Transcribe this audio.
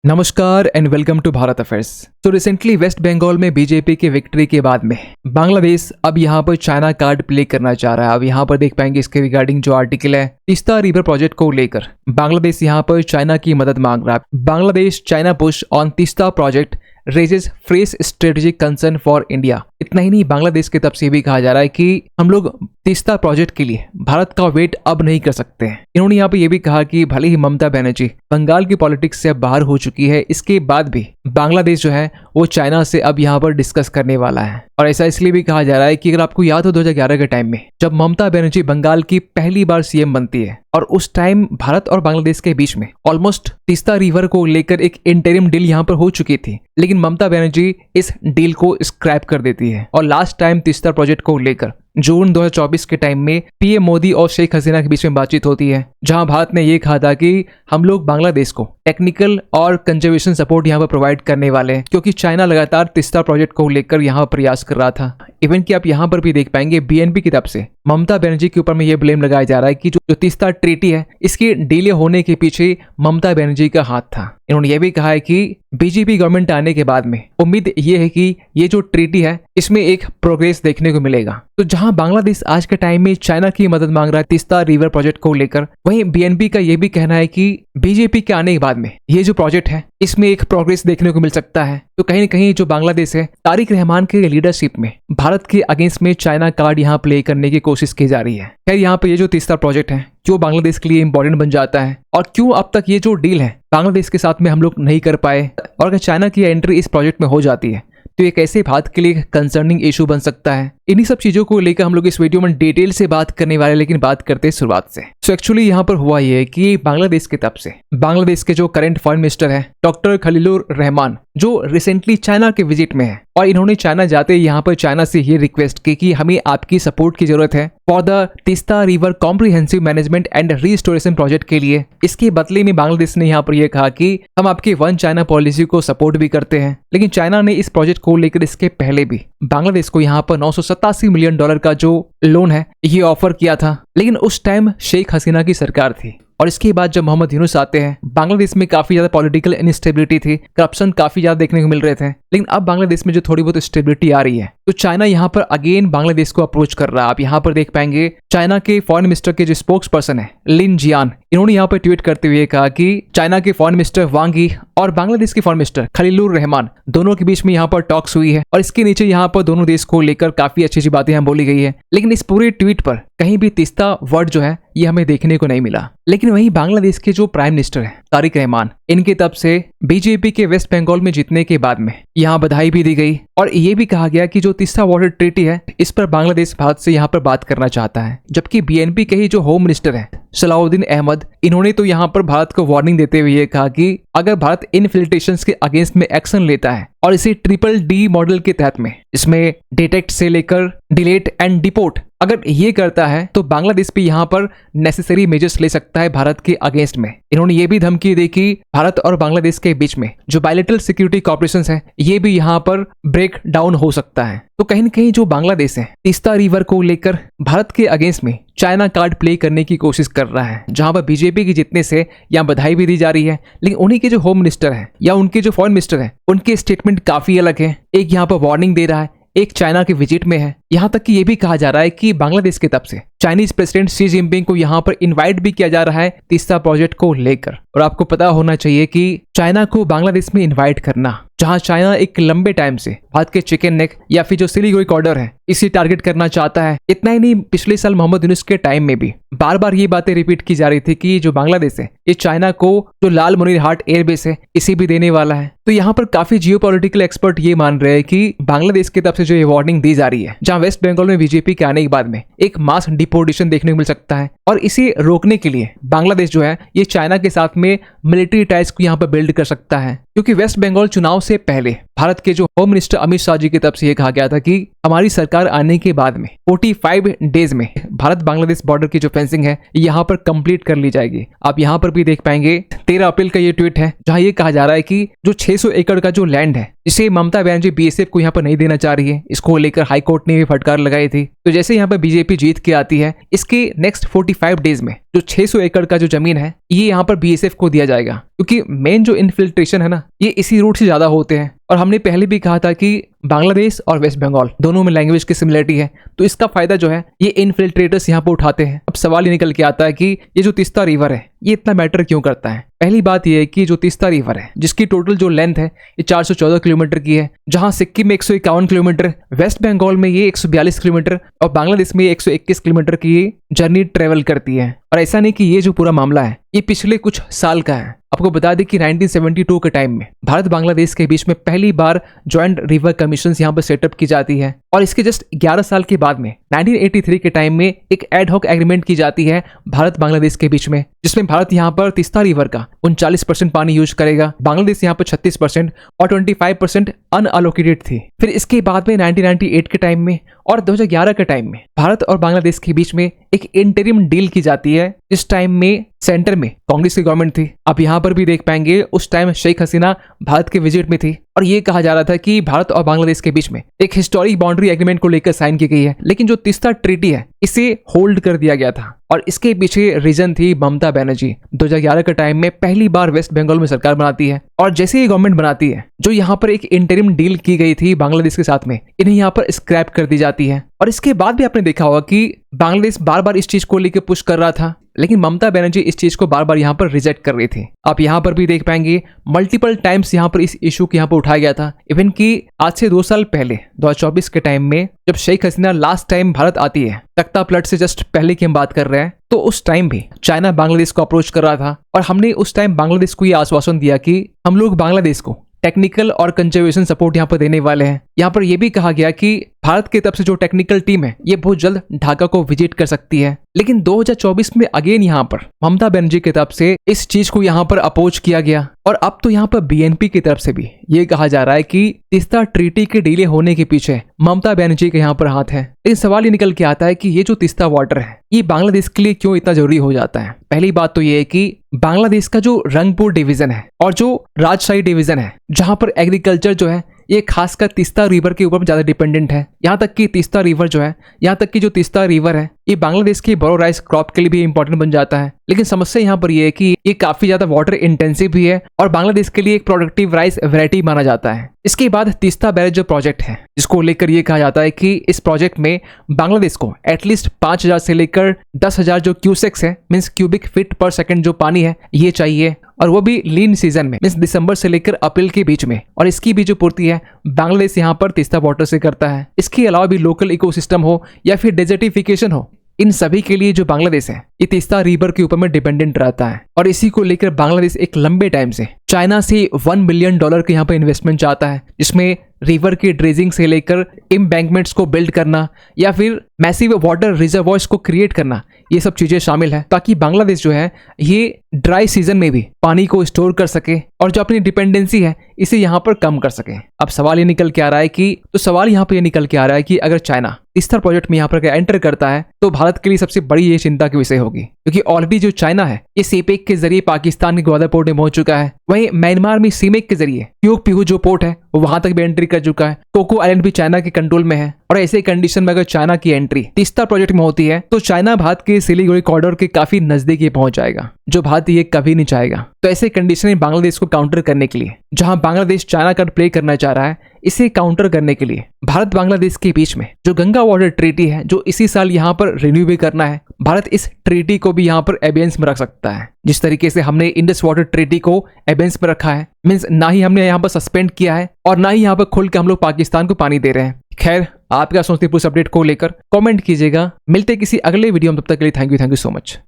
नमस्कार and welcome to Bharat affairs. तो recently West Bengal में बीजेपी की विक्ट्री के बाद में बांग्लादेश अब यहाँ पर चाइना कार्ड प्ले करना चाह रहा है। अब यहाँ पर देख पाएंगे इसके रिगार्डिंग जो आर्टिकल है तीस्ता रिवर प्रोजेक्ट को लेकर बांग्लादेश यहाँ पर चाइना की मदद मांग रहा है। Bangladesh China push on Teesta project raises fresh strategic concern for India. इतना ही नहीं, बांग्लादेश की तरफ से भी कहा जा रहा है कि हम लोग तीस्ता प्रोजेक्ट के लिए भारत का वेट अब नहीं कर सकते हैं। इन्होंने यहाँ पे ये भी कहा कि भले ही ममता बनर्जी बंगाल की पॉलिटिक्स से अब बाहर हो चुकी है, इसके बाद भी बांग्लादेश जो है वो चाइना से अब यहाँ पर डिस्कस करने वाला है। और ऐसा इसलिए भी कहा जा रहा है कि अगर आपको याद हो 2011 के टाइम में जब ममता बनर्जी बंगाल की पहली बार सीएम बनती है और उस टाइम भारत और बांग्लादेश के बीच में ऑलमोस्ट तीस्ता रिवर को लेकर एक इंटरिम डील यहाँ पर हो चुकी थी, लेकिन ममता बनर्जी इस डील को स्क्रैप कर देती है। और लास्ट टाइम तीस्ता प्रोजेक्ट को लेकर जून 2024 के टाइम में पीएम मोदी और शेख हसीना के बीच में बातचीत होती है, जहां भारत ने ये कहा था कि हम लोग बांग्लादेश को टेक्निकल और कंजर्वेशन सपोर्ट यहाँ पर प्रोवाइड करने वाले हैं, क्योंकि चाइना लगातार तीस्ता प्रोजेक्ट को लेकर यहाँ प्रयास कर रहा था। इवन कि आप यहाँ पर भी देख पाएंगे बीएनपी की तरफ से ममता बनर्जी के ऊपर में ये ब्लेम लगाया जा रहा है कि जो तीस्ता ट्रीटी है इसकी डिले होने के पीछे ममता बनर्जी का हाथ था। इन्होंने ये भी कहा है कि बीजेपी गवर्नमेंट आने के बाद में उम्मीद ये है कि ये जो ट्रीटी है इसमें एक प्रोग्रेस देखने को मिलेगा। तो जहां बांग्लादेश आज के टाइम में चाइना की मदद मांग रहा है तीस्ता रिवर प्रोजेक्ट को लेकर, वहीं बीएनपी का ये भी कहना है कि बीजेपी के आने के बाद में ये जो प्रोजेक्ट है इसमें एक प्रोग्रेस देखने को मिल सकता है। तो कहीं न कहीं जो बांग्लादेश है तारिक रहमान के लीडरशिप में भारत के अगेंस्ट में चाइना कार्ड यहाँ प्ले करने की कोशिश की जा रही है। खैर यहाँ पे ये जो तीस्ता प्रोजेक्ट है जो बांग्लादेश के लिए इंपॉर्टेंट बन जाता है, और क्यों अब तक ये जो डील है बांग्लादेश के साथ में हम लोग नहीं कर पाए, और अगर चाइना की एंट्री इस प्रोजेक्ट में हो जाती है तो ये कैसे भारत के लिए कंसर्निंग इशू बन सकता है। इन्हीं सब चीजों को लेकर हम लोग इस वीडियो में डिटेल से बात करने वाले, लेकिन बात करते हैं शुरुआत से। सो एक्चुअली यहाँ पर हुआ ये है कि बांग्लादेश की तरफ से बांग्लादेश के जो करंट फॉरेन मिनिस्टर है डॉक्टर खलीलुर रहमान, जो रिसेंटली चाइना के विजिट में है, और इन्होंने चाइना जाते यहाँ पर चाइना से ये रिक्वेस्ट की कि हमें आपकी सपोर्ट की जरूरत है for the Teesta river comprehensive management and restoration project के लिए। इसके बदले में बांग्लादेश ने यहाँ पर यह कहा कि हम आपके वन चाइना पॉलिसी को सपोर्ट भी करते हैं। लेकिन चाइना ने इस प्रोजेक्ट को लेकर इसके पहले भी बांग्लादेश को यहाँ पर $987 मिलियन का जो लोन है ये ऑफर किया था, लेकिन उस टाइम शेख हसीना की सरकार थी। और इसके बाद जब मोहम्मद यूनुस आते हैं, बांग्लादेश में काफी ज्यादा पॉलिटिकल इनस्टेबिलिटी थी, करप्शन काफी ज्यादा देखने को मिल रहे थे। लेकिन अब बांग्लादेश में जो थोड़ी बहुत स्टेबिलिटी आ रही है तो चाइना यहाँ पर अगेन बांग्लादेश को अप्रोच कर रहा है। आप यहाँ पर देख पाएंगे चाइना के फॉरेन मिनिस्टर के जो स्पोक्स पर्सन है लिन जियान, इन्होंने यहाँ पर ट्वीट करते हुए कहा कि चाइना के फॉरेन मिनिस्टर वांग यी और बांग्लादेश के फॉरेन मिनिस्टर खलीलुर रहमान दोनों के बीच में यहाँ पर टॉक्स हुई है, और इसके नीचे यहाँ पर दोनों देश को लेकर काफी अच्छी अच्छी बातें यहाँ बोली गई है। लेकिन इस पूरे ट्वीट पर कहीं भी तीस्ता वर्ड जो है ये हमें देखने को नहीं मिला। लेकिन वहीं बांग्लादेश के जो प्राइम मिनिस्टर है तारिक रहमान, इनकी तरफ से बीजेपी के वेस्ट बंगाल में जीतने के बाद में यहाँ बधाई भी दी गई, और ये भी कहा गया कि जो तीस्ता वाटर ट्रीटी है इस पर बांग्लादेश भारत से यहाँ पर बात करना चाहता है। जबकि बीएनपी के ही जो होम मिनिस्टर है सलाउद्दीन अहमद, इन्होंने तो यहाँ पर भारत को वार्निंग देते हुए ये कहा कि अगर भारत इनफिल्ट्रेशंस के अगेंस्ट में एक्शन लेता है और इसे ट्रिपल-D मॉडल के तहत में इसमें डिटेक्ट से लेकर डिलेट एंड डिपोर्ट अगर ये करता है तो बांग्लादेश भी यहाँ पर नेसेसरी मेजर्स ले सकता है भारत के अगेंस्ट में। इन्होंने ये भी धमकी दी कि भारत और बांग्लादेश के बीच में जो बायलैटरल सिक्योरिटी कॉर्पोरेशन है ये भी यहाँ पर ब्रेक डाउन हो सकता है। तो कहीं न कहीं जो बांग्लादेश है तीस्ता रिवर को लेकर भारत के अगेंस्ट में चाइना कार्ड प्ले करने की कोशिश कर रहा है, जहां पर बीजेपी की जीतने से यहाँ बधाई भी दी जा रही है। लेकिन उन्हीं के जो होम मिनिस्टर है या उनके जो फॉरेन मिनिस्टर है उनके स्टेटमेंट काफी अलग है। एक यहाँ पर वार्निंग दे रहा है, एक चाइना के विजिट में है। यहाँ तक कि ये भी कहा जा रहा है कि बांग्लादेश की तरफ से चाइनीज प्रेसिडेंट शी जिनपिंग को यहाँ पर इनवाइट भी किया जा रहा है तीस्ता प्रोजेक्ट को लेकर। और आपको पता होना चाहिए कि चाइना को बांग्लादेश में इनवाइट करना, जहां चाइना एक लंबे टाइम से भारत के चिकन नेक या फिर जो सिलीगुड़ी कॉरिडोर है इसे टारगेट करना चाहता है। इतना ही नहीं, पिछले साल मोहम्मद यूनुस के टाइम में भी बार बार ये बातें रिपीट की जा रही थी कि जो बांग्लादेश है ये चाइना को जो लाल मुनीर हाट एयरबेस है इसे भी देने वाला है। तो यहाँ पर काफी जियोपॉलिटिकल एक्सपर्ट ये मान रहे हैं कि बांग्लादेश की तरफ से जो ये वार्निंग दी जा रही है, जहाँ वेस्ट बंगाल में बीजेपी के आने के बाद में एक मास डिपोर्टेशन देखने को मिल सकता है, और इसे रोकने के लिए बांग्लादेश जो है ये चाइना के साथ में मिलिट्री टाइज को यहाँ पर बिल्ड कर सकता है। क्योंकि वेस्ट बंगाल चुनाव से पहले भारत के जो होम मिनिस्टर अमित शाह जी की तरफ से ये कहा गया था कि हमारी सरकार आने के बाद में 45 डेज में भारत बांग्लादेश बॉर्डर की जो फेंसिंग है यहाँ पर कंप्लीट कर ली जाएगी। आप यहाँ पर भी देख पाएंगे 13 अप्रैल का ये ट्वीट है जहाँ ये कहा जा रहा है कि जो 600 एकड़ का जो लैंड है जिसे ममता बनर्जी बीएसएफ को यहाँ पर नहीं देना चाह रही है, इसको लेकर हाईकोर्ट ने भी फटकार लगाई थी। तो जैसे यहाँ पर बीजेपी जीत के आती है, इसके नेक्स्ट 45 डेज में जो 600 एकड़ का जो जमीन है ये यहाँ पर बीएसएफ को दिया जाएगा, क्योंकि मेन जो इन्फिल्ट्रेशन है ना ये इसी रूट से ज्यादा होते हैं। और हमने पहले भी कहा था कि बांग्लादेश और वेस्ट बंगाल दोनों में लैंग्वेज की सिमिलरिटी है, तो इसका फायदा जो है ये इन्फिल्ट्रेटर्स यहाँ पर उठाते हैं। अब सवाल ये निकल के आता है कि ये जो तीस्ता रिवर है ये इतना मैटर क्यों करता है। पहली बात ये है कि जो तीस्ता रिवर है जिसकी टोटल जो लेंथ है ये 414 किलोमीटर की है, जहां सिक्किम में 151 किलोमीटर, वेस्ट बंगाल में ये 142 किलोमीटर और बांग्लादेश में 121 किलोमीटर की ये जर्नी ट्रेवल करती है। और ऐसा नहीं कि ये जो पूरा मामला है ये पिछले कुछ साल का है। आपको बता दें कि 1972 के टाइम में भारत बांग्लादेश के बीच में पहली बार ज्वाइंट रिवर कमीशन यहाँ पर सेटअप की जाती है और इसके जस्ट 11 साल के बाद में 1983 के टाइम में एक एड हॉक एग्रीमेंट की जाती है भारत बांग्लादेश के बीच में, जिसमें भारत यहाँ पर तीस्ता रिवर का 39% पानी यूज करेगा, बांग्लादेश यहाँ पर 36% और 25% अनअलोकेटेड थी। फिर इसके बाद में 1998 के टाइम में और 2011 के टाइम में भारत और बांग्लादेश के बीच में एक इंटरिम डील की जाती है। इस टाइम में सेंटर में कांग्रेस की गवर्नमेंट थी। आप यहाँ पर भी देख पाएंगे उस टाइम शेख हसीना भारत के विजिट में थी और ये कहा जा रहा था कि भारत और बांग्लादेश के बीच में एक हिस्टोरिक बाउंड्री एग्रीमेंट को लेकर साइन की गई है, लेकिन जो तीस्ता ट्रीटी है इसे होल्ड कर दिया गया था और इसके पीछे रीजन थी ममता बनर्जी। 2011 के टाइम में पहली बार वेस्ट बंगाल में सरकार बनाती है और जैसे ही गवर्नमेंट बनाती है जो यहाँ पर एक इंटरिम डील की गई थी बांग्लादेश के साथ में, इन्हें यहाँ पर स्क्रैप कर दी जाती है। और इसके बाद भी आपने देखा होगा कि बांग्लादेश बार बार इस चीज को लेकर पुश कर रहा था, लेकिन ममता बनर्जी इस चीज को बार बार यहाँ पर रिजेक्ट कर रही थी। आप यहाँ पर भी देख पाएंगे मल्टीपल टाइम्स यहाँ पर इस इशू को यहाँ पर उठाया गया था। इवन कि आज से 2 साल पहले 2024 के टाइम में जब शेख हसीना लास्ट टाइम भारत आती है, तख्ता पलट से जस्ट पहले की हम बात कर रहे हैं, तो उस टाइम भी चाइना बांग्लादेश को अप्रोच कर रहा था और हमने उस टाइम बांग्लादेश को ये आश्वासन दिया कि हम लोग बांग्लादेश को टेक्निकल और कंजर्वेशन सपोर्ट यहाँ पर देने वाले हैं। यहाँ पर यह भी कहा गया कि भारत की तरफ से जो टेक्निकल टीम है ये बहुत जल्द ढाका को विजिट कर सकती है। लेकिन 2024 में अगेन यहाँ पर ममता बनर्जी की तरफ से इस चीज को यहाँ पर अपोज किया गया और अब तो यहाँ पर बीएनपी की तरफ से भी ये कहा जा रहा है कि तीस्ता ट्रीटी के डिले होने के पीछे ममता बनर्जी के यहाँ पर हाथ है। लेकिन सवाल ये निकल के आता है कि ये जो तीस्ता वाटर है ये बांग्लादेश के लिए क्यों इतना जरूरी हो जाता है। पहली बात तो ये है कि बांग्लादेश का जो रंगपुर डिवीजन है और जो राजशाही डिवीजन है जहाँ पर एग्रीकल्चर जो है ये खासकर तीस्ता रिवर के ऊपर ज्यादा डिपेंडेंट है। यहाँ तक कि तीस्ता रिवर जो है, यहाँ तक कि जो तीस्ता रिवर है ये बांग्लादेश के बोरो राइस क्रॉप के लिए भी इंपॉर्टेंट बन जाता है। लेकिन समस्या यहाँ पर ये है कि ये काफी ज्यादा वाटर इंटेंसिव भी है और बांग्लादेश के लिए एक प्रोडक्टिव राइस वैरायटी माना जाता है। इसके बाद तीस्ता बैरेज जो प्रोजेक्ट है जिसको लेकर ये कहा जाता है कि इस प्रोजेक्ट में बांग्लादेश को एटलीस्ट 5000 से लेकर 10,000 जो क्यूसेक्स है मीन्स क्यूबिक फीट पर सेकंड जो पानी है ये चाहिए, और वो भी लीन सीजन में मीन्स दिसंबर से लेकर अप्रैल के बीच में। और इसकी भी जो पूर्ति है बांग्लादेश यहाँ पर तीस्ता वाटर से करता है। इसके अलावा भी लोकल इकोसिस्टम हो या फिर डेजर्टिफिकेशन हो, इन सभी के लिए जो बांग्लादेश है ये तीस्ता रिवर के ऊपर में डिपेंडेंट रहता है। और इसी को लेकर बांग्लादेश एक लंबे टाइम से चाइना से $1 बिलियन के यहाँ पर इन्वेस्टमेंट चाहता है, जिसमें रिवर की ड्रेजिंग से लेकर एम्बैंकमेंट्स को बिल्ड करना या फिर मैसिव वाटर रिजर्वॉयर्स को क्रिएट करना, ये सब चीजें शामिल है ताकि बांग्लादेश जो है ये ड्राई सीजन में भी पानी को स्टोर कर सके और जो अपनी डिपेंडेंसी है इसे यहाँ पर कम कर सके। अब सवाल ये निकल के आ रहा है कि अगर चाइना तीस्ता प्रोजेक्ट में यहाँ पर एंटर करता है तो भारत के लिए सबसे बड़ी ये चिंता की विषय होगी, क्योंकि ऑलरेडी जो चाइना है ये सीपेक के जरिए पाकिस्तान के ग्वादर पोर्ट में पहुंच चुका है। वहीं म्यांमार में सीमेक के जरिए ट्यूक पिहू जो पोर्ट है वो वहां तक भी एंट्री कर चुका है। कोको आइलैंड भी चाइना के कंट्रोल में है और ऐसे कंडीशन में अगर चाइना की एंट्री तीस्ता प्रोजेक्ट में होती है तो चाइना भारत के सिलीगुड़ी कॉरिडोर के काफी नजदीक ये पहुंच जाएगा, जो भारत ये कभी नहीं चाहेगा। तो ऐसे कंडीशन में बांग्लादेश को काउंटर करने के लिए, जहां बांग्लादेश चाइना कार्ड प्ले करना चाह रहा है, इसे काउंटर करने के लिए भारत बांग्लादेश के बीच में जो गंगा वाटर ट्रीटी है जो इसी साल यहाँ पर रिन्यू भी करना है, भारत इस ट्रीटी को भी यहाँ पर एबेंस में रख सकता है। जिस तरीके से हमने इंडस वाटर ट्रीटी को एबेंस में रखा है, मीन्स ना ही हमने यहाँ पर सस्पेंड किया है और ना ही यहाँ पर खुल के हम लोग पाकिस्तान को पानी दे रहे हैं। खैर, आप क्या सोचते हैं पूरे अपडेट को लेकर कमेंट कीजिएगा। मिलते किसी अगले वीडियो में, तब तक के लिए थैंक यू सो मच।